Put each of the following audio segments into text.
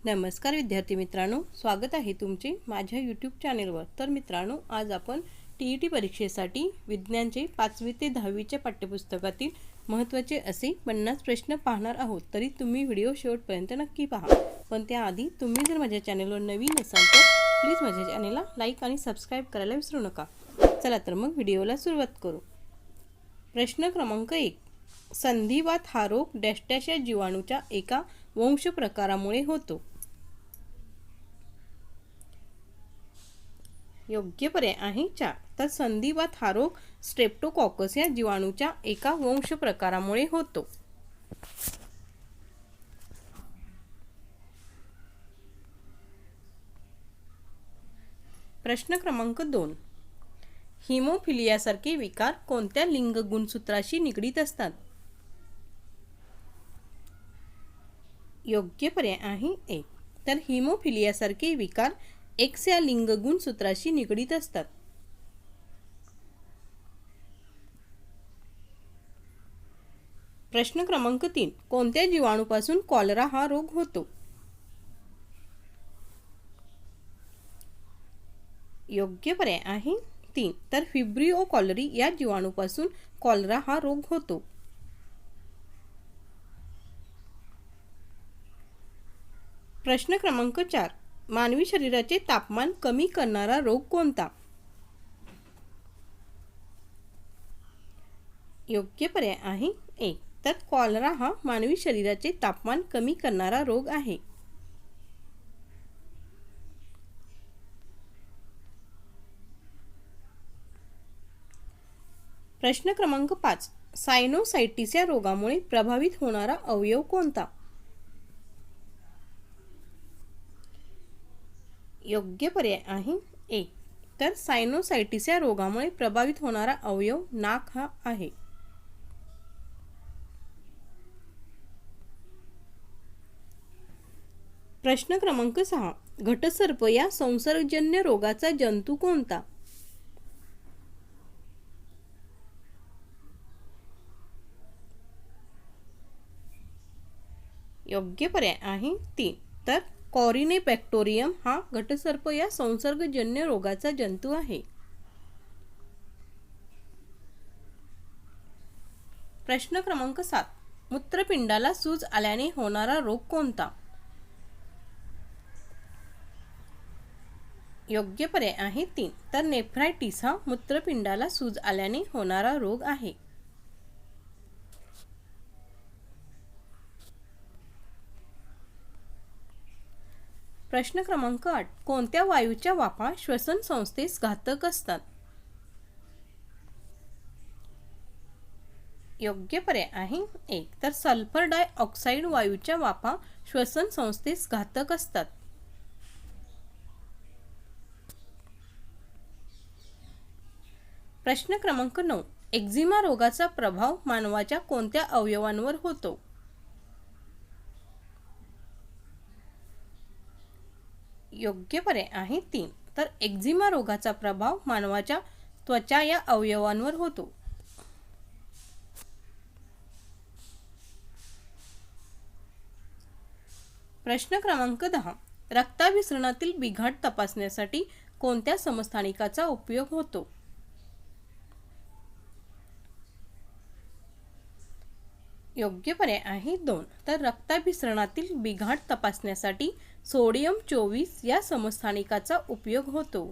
नमस्कार विद्यार्थी मित्रांनो, स्वागत आहे तुमचे माझ्या यूट्यूब चॅनेलवर। तर मित्रांनो, आज आपण टीईटी परीक्षेसाठी विज्ञानचे 5वी ते 10वीच्या पाठ्यपुस्तकातील महत्त्वाचे असे 50 प्रश्न पाहणार आहोत। तरी तुम्ही व्हिडिओ शेवटपर्यंत नक्की पहा। पण त्याआधी तुम्ही जर माझ्या चॅनेलवर नवीन असाल तर प्लीज माझ्या चॅनेलला लाईक आणि सबस्क्राइब करायला विसरू नका। चला तर मग व्हिडिओला सुरुवात करू। प्रश्न क्रमांक 1, संधिवात हा रोग डॅश डॅश या जीवाणूच्या एका वंश प्रकारामुळे होतो। योग्य पर्याय आहे 4। तर संधिवात हा रोग स्ट्रेप्टोकॉकस या जीवाणूच्या एका वंश प्रकारामुळे होतो। प्रश्न क्रमांक 2, हिमोफिलियासारखे विकार कोणत्या लिंग गुणसूत्राशी निगडित असतात? योग्य पर्याय आहे 1। तर हिमोफिलियासारखे विकार X या लिंग गुणसूत्राशी निगडित असतात। प्रश्न क्रमांक 3, कोणत्या जीवाणूपासून कॉलरा हा रोग होतो? योग्य पर्याय आहे 3। तर फिब्रिओ कॉलरी या जीवाणूपासून कॉलरा हा रोग होतो। प्रश्न क्रमांक 4, मानवी शरीराचे तापमान कमी करणारा रोग कोणता? योग्य पर्याय आहे 1। तर कॉलरा हा मानवी शरीराचे तापमान कमी करणारा रोग आहे। प्रश्न क्रमांक 5, सायनोसाइटिस या रोगामुळे प्रभावित होणारा अवयव कोणता? योग्य पर्याय आहे 1। तर सायनोसाइटिस या रोगामुळे प्रभावित होणारा अवयव नाक हा आहे। प्रश्न क्रमांक 6, घटसर्प या संसर्गजन्य रोगाचा जंतू कोणता? योग्य पर्याय आहे 3। तर कॉरिनेबॅक्टेरियम हा घटसर्प या संसर्गजन्य रोगाचा जंतू आहे। प्रश्न क्रमांक 7, मूत्रपिंडाला सूज आल्याने होणारा रोग कोणता? योग्य पर्याय आहे 3। तर नेफ्रायटिस हा मूत्रपिंडाला सूज आल्याने होणारा रोग आहे। प्रश्न क्रमांक 8, कोणत्या वायूच्या वाफा श्वसन संस्थेस घातक असतात? योग्य पर्याय आहे 1। तर सल्फर डायऑक्साइड वायूच्या वाफा श्वसन संस्थेस घातक असतात। प्रश्न क्रमांक 9, एक्झिमा रोगाचा प्रभाव मानवाच्या कोणत्या अवयवांवर होतो? योग्य पर्याय आहे 3। तर एक्झिमा रोगाचा प्रभाव मानवाच्या त्वचा या अवयवांवर होतो। प्रश्न क्रमांक 10, रक्ताभिसरणातील बिघाड तपासण्यासाठी कोणत्या समस्थानिकाचा उपयोग होतो? योग्य पर्याय आहे 2। तर रक्ताभिसरणातील बिघाड तपासण्यासाठी सोडियम 24 या समस्थानिकाचा उपयोग होतो।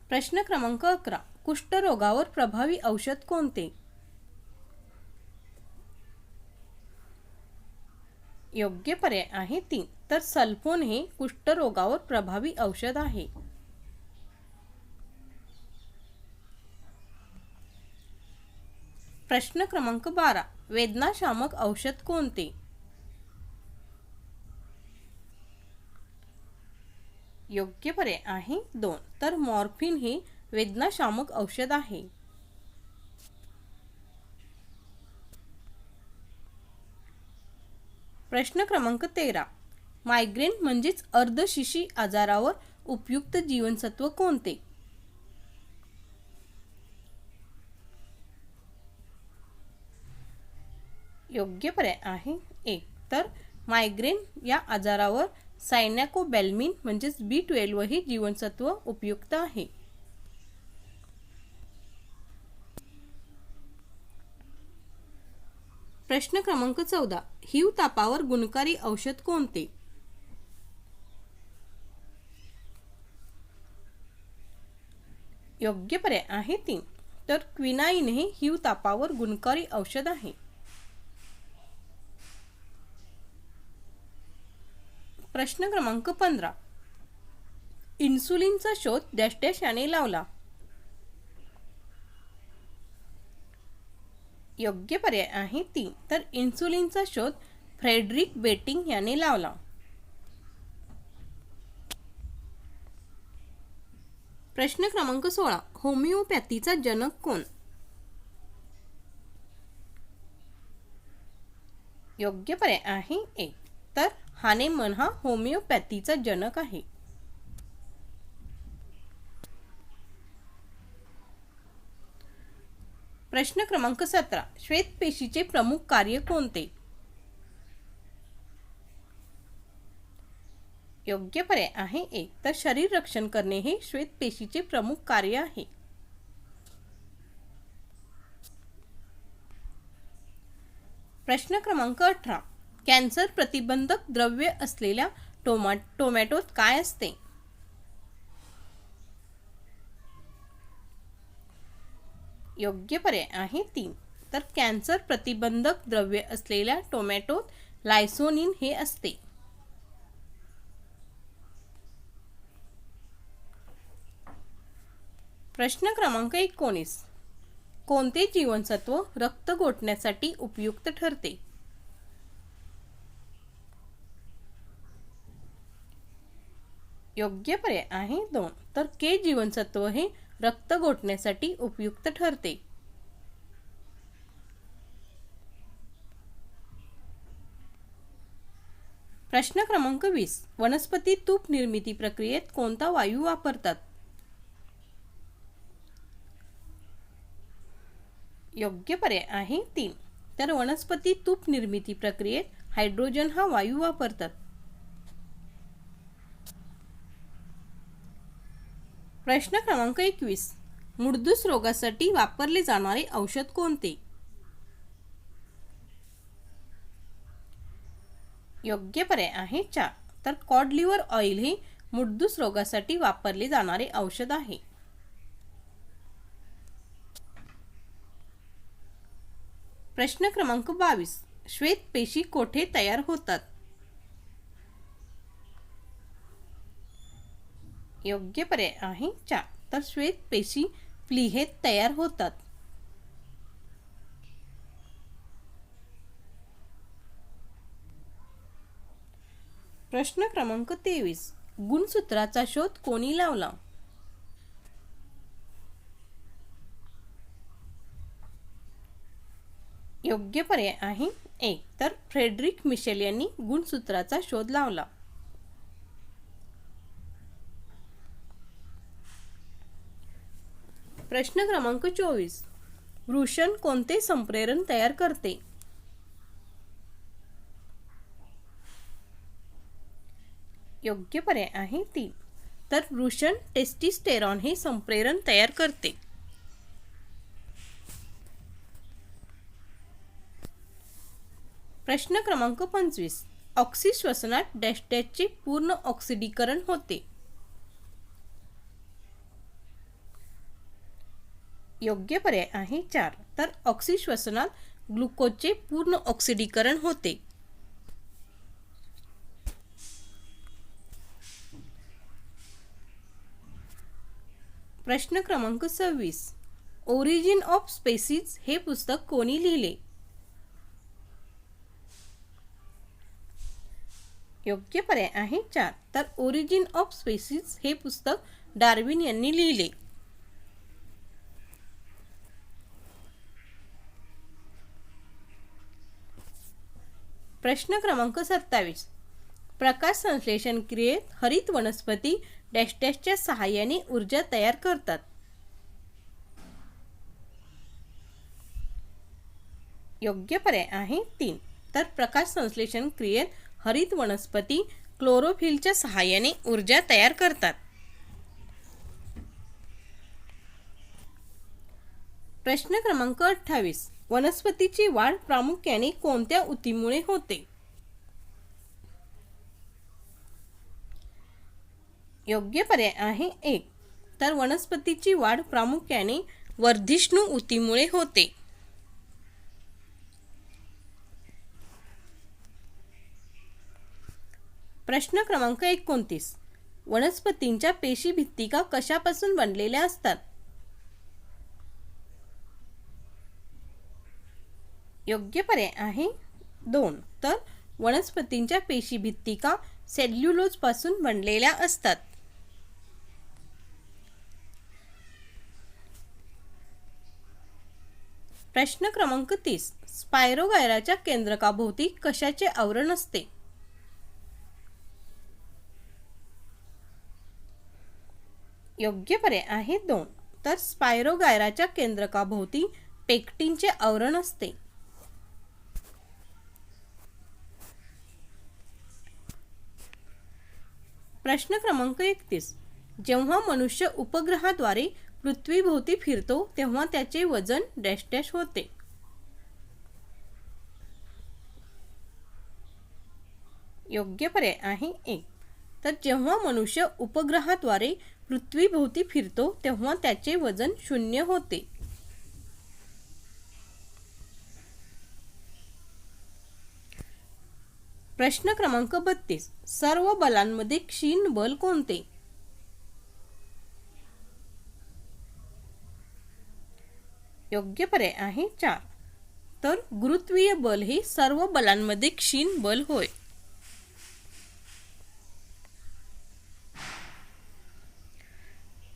प्रश्न क्रमांक 11, कुष्ठरोगावर प्रभावी औषध कोणते? योग्य पर्याय आहे 3। तर सल्फोन हे कुष्ठरोगावर प्रभावी औषध आहे। प्रश्न क्रमांक 12, वेदनाशामक औषध कोणते? योग्य पर्याय आहे 2। तर मॉर्फिन हे वेदनाशामक औषध आहे। प्रश्न क्रमांक 13, मायग्रेन म्हणजेच अर्धशिशी आजारावर उपयुक्त जीवनसत्व कोणते? योग्य पर्याय आहे 1. तर मायग्रेन या आजारावर सायनाकोबॅल्मिन म्हणजेच B12 ही जीवनसत्व उपयुक्त आहे. प्रश्न क्रमांक 14. हिव तापावर गुणकारी औषध कोणते? योग्य पर्याय आहे 3. तर क्विनाइन हे हिव तापावर गुणकारी औषध आहे. प्रश्न क्रमांक 15. इन्सुलिनचा शोध डॅश डॅश याने लावला. योग्य पर्याय आहे 3. तर इन्सुलिनचा शोध फ्रेडरिक बेटिंग याने लावला. प्रश्न क्रमांक 16. होमिओपॅथीचा जनक कोण? योग्य पर्याय आहे 1. तर हानेमन हा होमिओपॅथीचा जनक आहे. प्रश्न क्रमांक 17. श्वेतपेशीचे प्रमुख कार्य कोणते? योग्य पर्याय आहे 1. तर शरीर रक्षण करणे हे श्वेतपेशीचे प्रमुख कार्य आहे. प्रश्न क्रमांक 18. कॅन्सर प्रतिबंधक द्रव्य असलेल्या टोमॅटोत काय असते? योग्य पर्याय आहे 3. तर कॅन्सर प्रतिबंधक द्रव्य असलेल्या टोमॅटोत लायसोनिन हे असते. प्रश्न क्रमांक 19. कोणते जीवनसत्व रक्त गोठण्यासाठी उपयुक्त ठरते? योग्य पर्याय आहे 2. तर के जीवनसत्व हे रक्त गोठण्यासाठी उपयुक्त ठरते. प्रश्न क्रमांक 20. वनस्पती तूप निर्मिती प्रक्रियेत कोणता वायू वापरतात? योग्य पर्याय आहे 3. तर वनस्पती तूप निर्मिती प्रक्रियेत हायड्रोजन हा वायू वापरतात. प्रश्न क्रमांक 21. मूळदूस रोगासाठी वापरले जाणारे औषध कोणते? योग्य पर्याय आहे 4. तर कॉड लिव्हर ऑइल हे मूळदूस रोगासाठी वापरले जाणारे औषध आहे. प्रश्न क्रमांक 22. श्वेत पेशी कोठे तयार होतात? योग्य पर्याय आहे 4. तर श्वेत पेशी प्लीहेत तयार होतात. प्रश्न क्रमांक 23. गुणसूत्राचा शोध कोणी लावला? योग्य पर्याय आहे 1. तर फ्रेडरिक मिशेल यांनी गुणसूत्राचा शोध लावला. प्रश्न क्रमांक 24. वृषण कोणते संप्रेरण तयार करते? योग्य पर्याय आहे 3. तर वृषण टेस्टिस्टेरॉन हे संप्रेरण तयार करते. प्रश्न क्रमांक 25. ऑक्सीश्वसनात डॅश डॅशचे पूर्ण ऑक्सिडीकरण होते. योग्य पर्याय आहे 4. तर ऑक्सीश्वसनात ग्लुकोजचे पूर्ण ऑक्सिडीकरण होते. प्रश्न क्रमांक 26. ओरिजिन ऑफ स्पेसीज हे पुस्तक कोणी लिहिले? योग्य पर्याय आहे 4. तर ओरिजिन ऑफ स्पेसीज हे पुस्तक डार्विन यांनी लिहिले. प्रश्न क्रमांक 27. प्रकाश संश्लेषण क्रियेत हरित वनस्पती डॅश डॅशच्या सहाय्याने ऊर्जा तयार करतात. योग्य पर्याय आहे 3. तर प्रकाश संश्लेषण क्रियेत हरित वनस्पती क्लोरोफिलच्या सहाय्याने ऊर्जा तयार करतात. प्रश्न क्रमांक 28. वनस्पतीची वाढ प्रामुख्याने कोणत्या ऊतीमुळे होते? योग्य पर्याय आहे 1. तर वनस्पतीची वाढ प्रामुख्याने वर्धिष्णू ऊतीमुळे होते. प्रश्न क्रमांक 29. वनस्पतींच्या पेशी भित्तिका कशापासून बनलेल्या असतात? योग्य पर्याय आहे 2. तर वनस्पतींच्या पेशी भित्तिका सेल्युलोज पासून बनलेल्या असतात. प्रश्न क्रमांक 30. स्पायरोगायराच्या केंद्रकाभोवती कशाचे आवरण असते? योग्य पर्याय आहे 2. तर स्पायरोगायराच्या केंद्रकाभोवती पेक्टिनचे आवरण असते. प्रश्न क्रमांक 31. जेव्हा मनुष्य उपग्रहाद्वारे पृथ्वीभोवती फिरतो तेव्हा त्याचे वजन डॅश डॅश होते. योग्य पर्याय आहे 1. तर जेव्हा मनुष्य उपग्रहाद्वारे पृथ्वीभोवती फिरतो तेव्हा त्याचे वजन 0 होते. प्रश्न क्रमांक 32. सर्व बलांमध्ये क्षीण बल कोणते? योग्य पर्याय आहे 4. तर गुरुत्वीय बल हे सर्व बलांमध्ये क्षीण बल होय.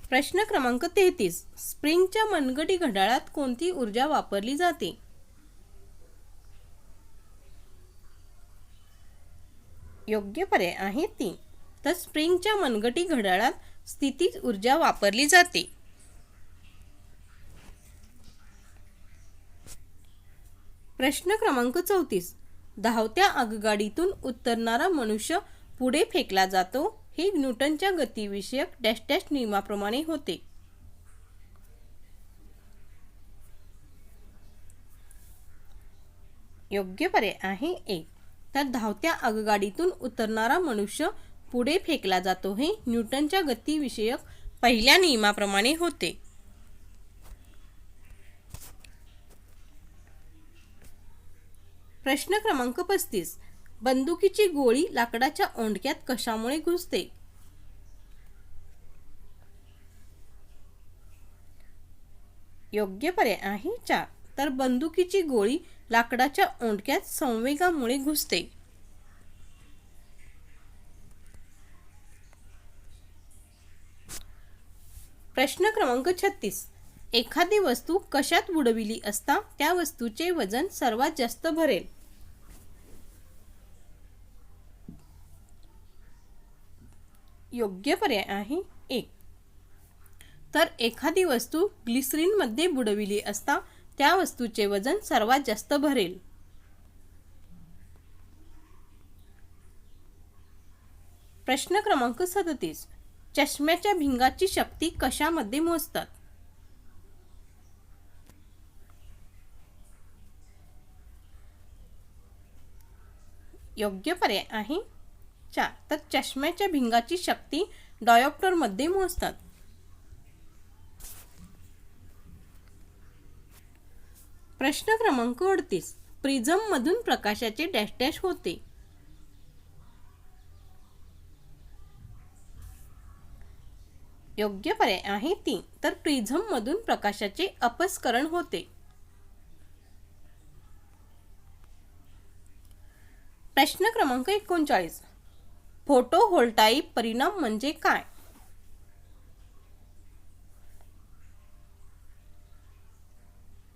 प्रश्न क्रमांक 33. स्प्रिंगच्या मनगटी घड्याळात कोणती ऊर्जा वापरली जाते? योग्य पर्याय आहे 3. तर स्प्रिंगच्या मनगटी घड्याळात स्थितीज ऊर्जा वापरली जाते. प्रश्न क्रमांक 34. धावत्या आगगाडीतून उतरणारा मनुष्य पुढे फेकला जातो हे न्यूटनच्या गतिविषयक डॅश डॅश नियमाप्रमाणे होते. योग्य पर्याय आहे 1. तर धावत्या आगगाडीतून उतरणारा मनुष्य पुढे फेकला जातो हे न्यूटनच्या गतिविषयक पहिल्या नियमाप्रमाणे होते. प्रश्न क्रमांक 35. बंदुकीची गोळी लाकडाच्या ओंडक्यात कशामुळे घुसते? योग्य पर्याय आहे 4. तर बंदुकीची गोळी लाकडाच्या ओंडक्यात संवेगामुळे घुसते. प्रश्न क्रमांक 36. एखादी वस्तू कशात बुडविली असता त्या वस्तूचे वजन सर्वात जास्त भरेल? योग्य पर्याय आहे 1. तर एखादी वस्तू ग्लिसरीन मध्ये बुडविली असता त्या वस्तूचे वजन सर्वात जास्त भरेल. प्रश्न क्रमांक 37. चष्म्याच्या भिंगाची शक्ती कशामध्ये मोजतात? योग्य पर्याय आहे 4. तर चष्म्याच्या भिंगाची शक्ती डायोप्टर मध्ये मोजतात. प्रश्न क्रमांक 38. प्रिझम मधून प्रकाशाचे डॅश डॅश होते. योग्य पर्याय आहे 3. तर प्रिझम मधून प्रकाशाचे अपस्करण होते. प्रश्न क्रमांक 39. फोटोव्होल्टाईक परिणाम म्हणजे काय?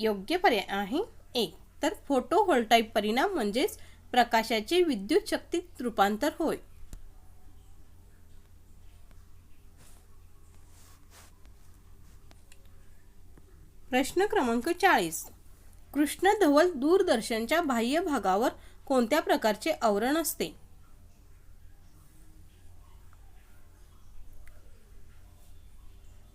योग्य पर्याय आहे 1. तर फोटोव्होल्टाईक परिणाम म्हणजेच प्रकाशाचे विद्युत शक्तीत रूपांतर होय. प्रश्न क्रमांक 40. कृष्णधवल दूरदर्शनच्या बाह्य भागावर कोणत्या प्रकारचे आवरण असते?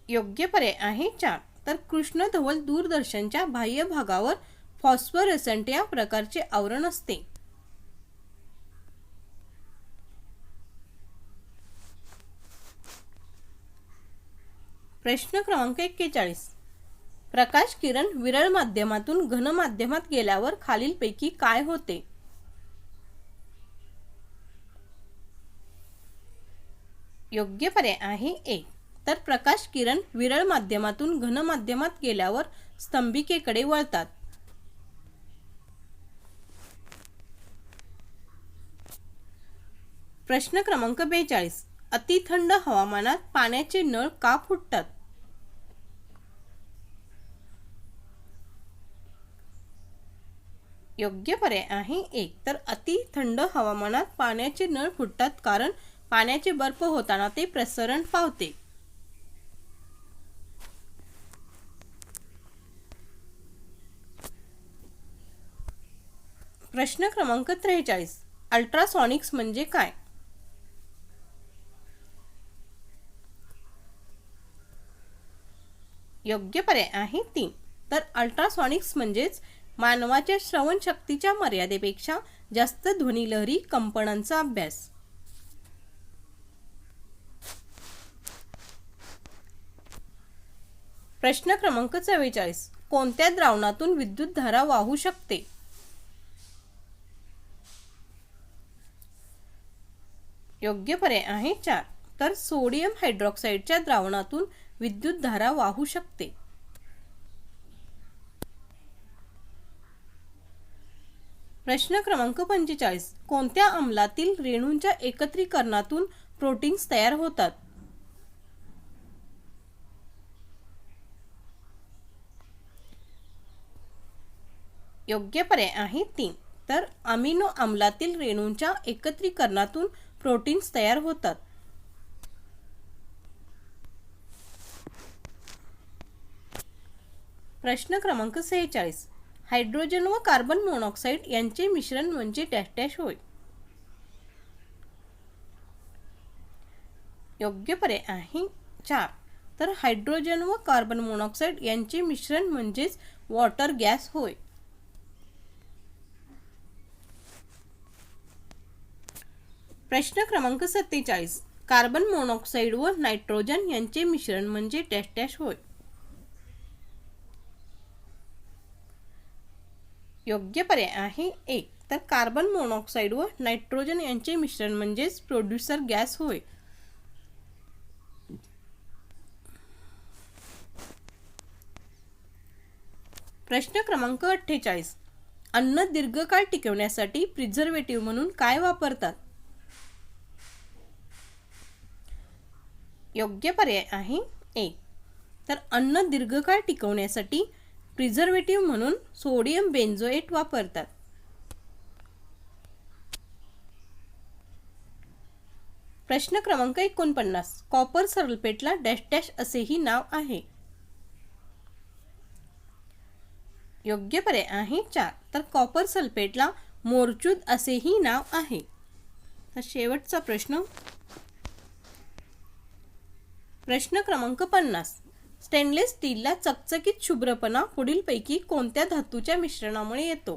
योग्य पर्याय आहे 4. तर कृष्णधवल दूरदर्शनच्या बाह्य भागावर फॉस्फरसंट या प्रकारचे आवरण असते. प्रश्न क्रमांक 41. प्रकाश किरण विरळ माध्यमातून घन माध्यमात गेल्यावर खालीलपैकी काय होते? योग्य पर्याय आहे 1. तर प्रकाश किरण विरळ माध्यमातून घन माध्यमात गेल्यावर स्तंभिकेकडे वळतात. प्रश्न क्रमांक 42. अतिथंड हवामानात पाण्याचे नळ का फुटतात? योग्य पर्याय आहे 1. तर अति थंड हवामानात पाण्याचे नळ फुटतात कारण पाण्याचे बर्फ होताना ते प्रसरण पावते. प्रश्न क्रमांक 43. अल्ट्रासॉनिक्स म्हणजे काय? योग्य पर्याय आहे 3. तर अल्ट्रासॉनिक्स म्हणजेच मानवाच्या श्रवण शक्तीच्या मर्यादेपेक्षा जास्त ध्वनिलहरी कंपनांचा अभ्यास. प्रश्न क्रमांक 44. कोणत्या द्रावणातून विद्युतधारा वाहू शकते? योग्य पर्याय आहे 4. तर सोडियम हायड्रॉक्साईडच्या द्रावणातून विद्युतधारा वाहू शकते. प्रश्न क्रमांक 45. कोणत्या आम्लातील रेणूंच्या एकत्रीकरणातून प्रोटीन्स तयार होतात? योग्य पर्याय आहे 3. तर अमिनो आम्लातील रेणूंच्या एकत्रीकरणातून प्रोटीन्स तयार होतात. प्रश्न क्रमांक 46. हायड्रोजन व कार्बन मोनॉक्साईड यांचे मिश्रण म्हणजे डॅश डॅश होय. योग्य पर्याय आहे 4. तर हायड्रोजन व कार्बन मोनॉक्साईड यांचे मिश्रण म्हणजेच वॉटर गॅस होय. प्रश्न क्रमांक 47. कार्बन मोनॉक्साईड व नायट्रोजन यांचे मिश्रण म्हणजे डॅश डॅश होय. योग्य पर्याय आहे 1. तर कार्बन मोनॉक्साईड व नायट्रोजन यांचे मिश्रण म्हणजेच प्रोड्युसर गॅस होय. प्रश्न क्रमांक 48. अन्न दीर्घकाळ टिकवण्यासाठी प्रिझर्वेटिव्ह म्हणून काय वापरतात? योग्य पर्याय आहे 1. तर अन्न दीर्घकाळ टिकवण्यासाठी प्रिझर्वेटिव्ह म्हणून सोडियम बेंझोएट वापरतात. प्रश्न क्रमांक 49. कॉपर सल्फेटला डॅश डॅश असेही नाव आहे. योग्य पर्याय आहे 4. तर कॉपर सल्फेटला मोरचूद असेही नाव आहे. तर शेवटचा प्रश्न. प्रश्न क्रमांक 50. स्टेनलेस स्टीलला चकचकीत शुभ्रपणा पुढीलपैकी कोणत्या धातूच्या मिश्रणामुळे येतो?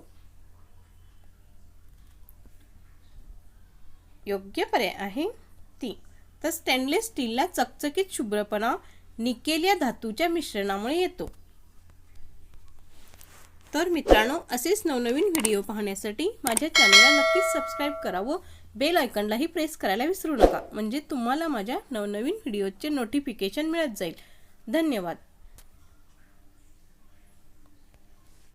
योग्य पर्याय आहे 3. तर स्टेनलेस स्टीलला चकचकीत शुभ्रपणा निकेल या धातूच्या मिश्रणामुळे येतो. तर मित्रांनो, असेच नवनवीन व्हिडिओ पाहण्यासाठी माझ्या चॅनलला नक्कीच सबस्क्राईब करा व बेल आयकॉनलाही प्रेस करायला विसरू नका, म्हणजे तुम्हाला माझ्या नवनवीन व्हिडिओचे नोटिफिकेशन मिळत जाईल. धन्यवाद.